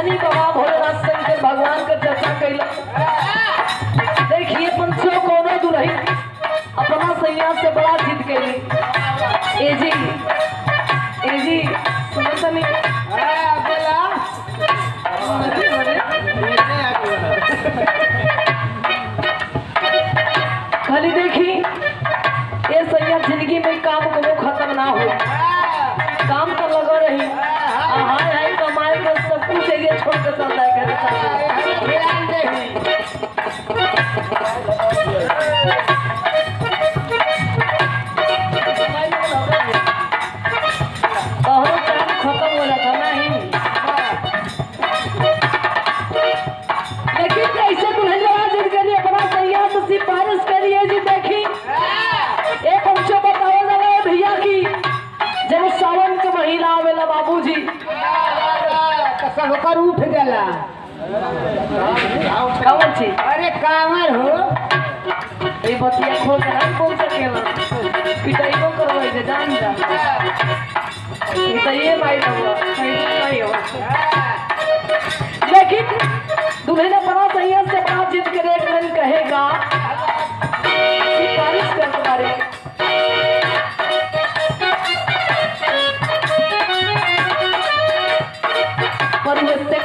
ज्ञानी बाबा भोलेनाथ शंकर भगवान का चर्चा कैला। देखिए पंचों कोनो दुल्ही अपना सैया से बड़ा जिद कैली। ए जी सुनो तनी खाली देखी ये सैया जिंदगी में काम को खत्म ना हो, काम तो लगा रही हाय हाय कमाए को सब कुछ एरिया छोड़ के चल जाएगा। खत्म हो जाता नहीं, लेकिन कैसे दुल्हन जिद करिए अपना सैया से सिफारिश करिए जी। देखी एक हमसे बताओ ना भैया की जब सावन के महीना आवेला बाबूजी होकर उठ गला। अरे कांवर हो ये बतिया खोल कर हम बोल सकेला पिटाई को करवाई दे जान जा ये तो ये भाई हुआ नहीं हो। लेकिन दुल्हन अपना सैया से बात जिद करे कहेगा सिफारिश कर तुम्हारे पर मुझसे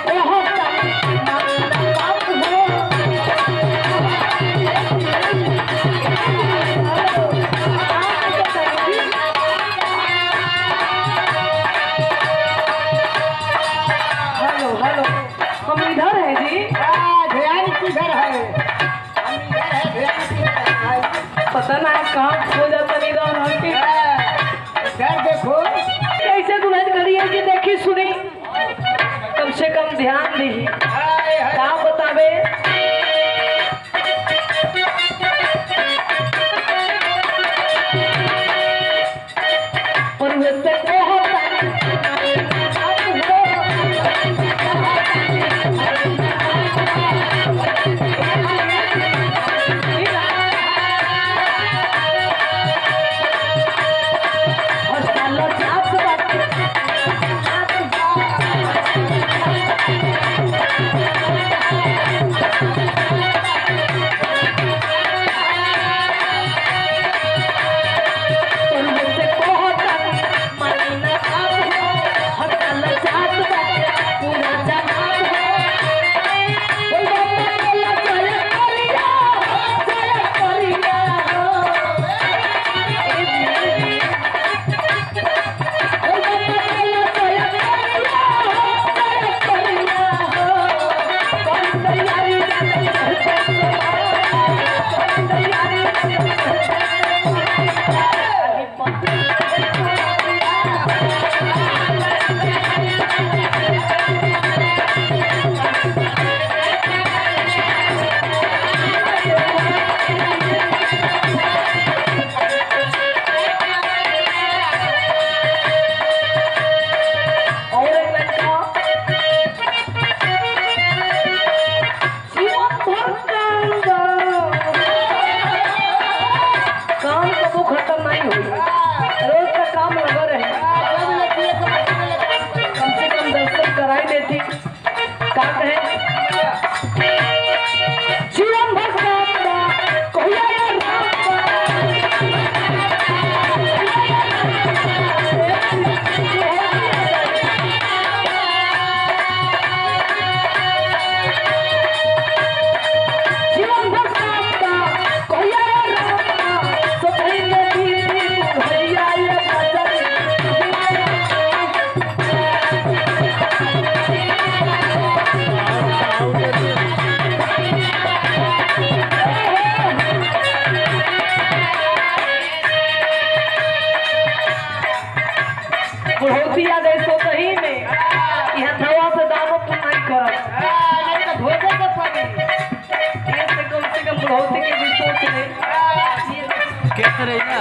हम इधर है जी। ध्यान किधर है? पता ना कहाँ खो जाता नहीं रहा के। इधर देखो कैसे दुल्हन खड़ी है कि देखी सुनी कम से कम ध्यान दी क्या बतावे। और वैसे बुढ़ौतिया जैसो सही में यहाँ धवा से दानो तुम नहीं करब धोखे के पड़ी ये से कम बुढ़ौती के भी सोच ले क्या करे ना